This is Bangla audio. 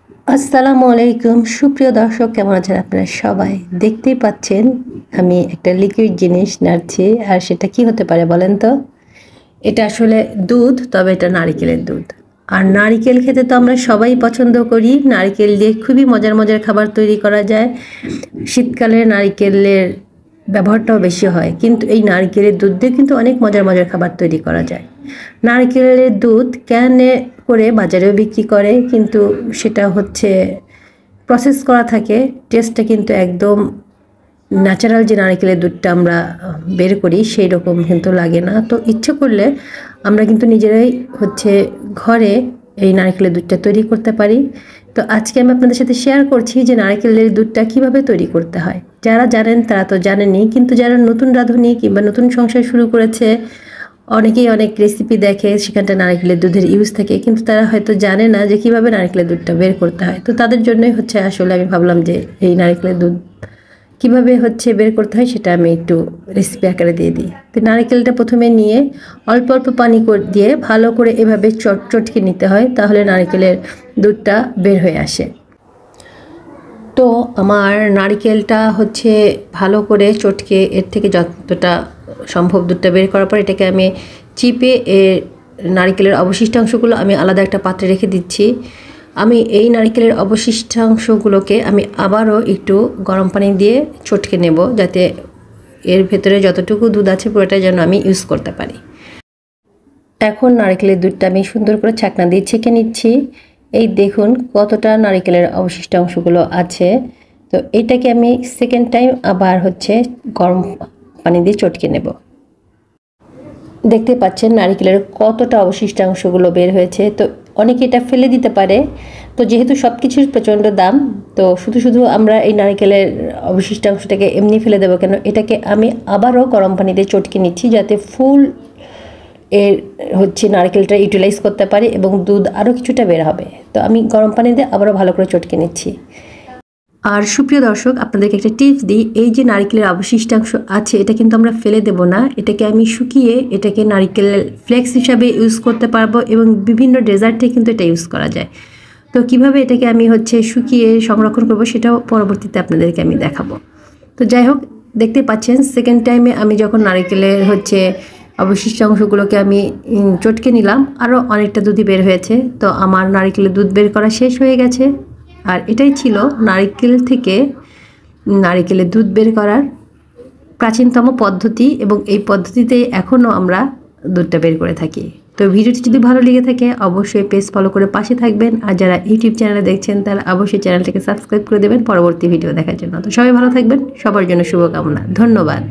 আসসালামু আলাইকুম সুপ্রিয় দর্শক, কেমন আছেন আপনারা সবাই? দেখতেই পাচ্ছেন আমি একটা লিকুইড জিনিস নাড়ছি, আর সেটা কি হতে পারে বলেন তো? এটা আসলে দুধ, তবে এটা নারিকেলের দুধ। আর নারিকেল খেতে তো আমরা সবাই পছন্দ করি। নারিকেল দিয়ে খুবই মজার মজার খাবার তৈরি করা যায়। শীতকালে নারিকেলের ব্যবহারটাও বেশি হয়, কিন্তু এই নারকেলের দুধ দিয়ে কিন্তু অনেক মজার মজার খাবার তৈরি করা যায়। নারকেলের দুধ ক্যানে করে বাজারেও বিক্রি করে, কিন্তু সেটা হচ্ছে প্রসেস করা থাকে। টেস্টটা কিন্তু একদম ন্যাচারাল যে নারকেলের দুধটা আমরা বের করি সেই রকম কিন্তু লাগে না। তো ইচ্ছে করলে আমরা কিন্তু নিজেরাই হচ্ছে ঘরে এই নারকেলের দুধটা তৈরি করতে পারি। তো আজকে আমি আপনাদের সাথে শেয়ার করছি যে নারকেলের দুধটা কিভাবে তৈরি করতে হয়। যারা জানেন তারা তো জানেনই, কিন্তু যারা নতুন রাঁধুনি কিংবা নতুন সংসার শুরু করেছে, অনেকেই অনেক রেসিপি দেখে সেখানটা নারকেলের দুধের ইউজ থাকে, কিন্তু তারা হয়তো জানে না যে কীভাবে নারকেলের দুধটা বের করতে হয়। তো তাদের জন্যই হচ্ছে আসলে আমি ভাবলাম যে এই নারকেলের দুধ কীভাবে হচ্ছে বের করতে হয় সেটা আমি একটু রেসিপি আকারে দিয়ে দিই। তো নারকেলটা প্রথমে নিয়ে অল্প অল্প পানি দিয়ে ভালো করে এভাবে চটকে নিতে হয়, তাহলে নারকেলের দুধটা বের হয়ে আসে। তো আমার নারকেলটা হচ্ছে ভালো করে চটকে এর থেকে যতটা সম্ভব দুধটা বের করার পর এটাকে আমি চিপে নারকেলের অবশিষ্টাংশগুলো আমি আলাদা একটা পাত্রে রেখে দিচ্ছি। আমি এই নারকেলের অবশিষ্টাংশগুলোকে আমি আবারও একটু গরম পানি দিয়ে চটকে নেব, যাতে এর ভেতরে যতটুকু দুধ আছে পুরোটা যেন আমি ইউজ করতে পারি। এখন নারকেলের দুধটা আমি সুন্দর করে ছাঁকনা দিয়ে ছেঁকে নিচ্ছি। এই দেখুন কতটা নারকেলের অবশিষ্টাংশগুলো আছে। তো এইটাকে আমি সেকেন্ড টাইম আবার হচ্ছে গরম পানি দিয়ে চটকে নেব। দেখতে পাচ্ছেন নারকেলের কতটা অবশিষ্টাংশগুলো বের হয়েছে। তো অনেকে এটা ফেলে দিতে পারে, তো যেহেতু সব কিছুর প্রচণ্ড দাম, তো শুধু আমরা এই নারকেলের অবশিষ্টাংশটাকে এমনি ফেলে দেবো কেন, এটাকে আমি আবারও গরম পানি দিয়ে চটকে নিচ্ছি, যাতে ফুল এর হচ্ছে নারকেলটা ইউটিলাইজ করতে পারি এবং দুধ আরও কিছুটা বের হবে। তো আমি গরম পানি দিয়ে আবারও ভালো করে চটকে নিচ্ছি। আর সুপ্রিয় দর্শক, আপনাদেরকে একটা টিপস দিই, এই যে নারকেলের অবশিষ্টাংশ আছে এটা কিন্তু আমরা ফেলে দেব না, এটাকে আমি শুকিয়ে এটাকে নারকেল ফ্লেক্স হিসাবে ইউজ করতে পারবো এবং বিভিন্ন ডেজার্টে কিন্তু এটা ইউজ করা যায়। তো কিভাবে এটাকে আমি হচ্ছে শুকিয়ে সংরক্ষণ করব সেটাও পরবর্তীতে আপনাদেরকে আমি দেখাবো। তো যাই হোক, দেখতে পাচ্ছেন সেকেন্ড টাইমে আমি যখন নারকেলের হচ্ছে অবশিষ্টাংশগুলোকে আমি চটকে নিলাম, আরও অনেকটা দুধই বের হয়েছে। তো আমার নারকেলের দুধ বের করা শেষ হয়ে গেছে। আর এটাই ছিল নারকেল থেকে নারকেলের দুধ বের করার প্রাচীনতম পদ্ধতি, এবং এই পদ্ধতিতে এখনও আমরা দুধটা বের করে থাকি। তো ভিডিওটি যদি ভালো লেগে থাকে অবশ্যই পেজ ফলো করে পাশে থাকবেন, আর যারা ইউটিউব চ্যানেলে দেখছেন তারা অবশ্যই চ্যানেলটাকে সাবস্ক্রাইব করে দেবেন পরবর্তী ভিডিও দেখার জন্য। তো সবাই ভালো থাকবেন, সবার জন্য শুভকামনা, ধন্যবাদ।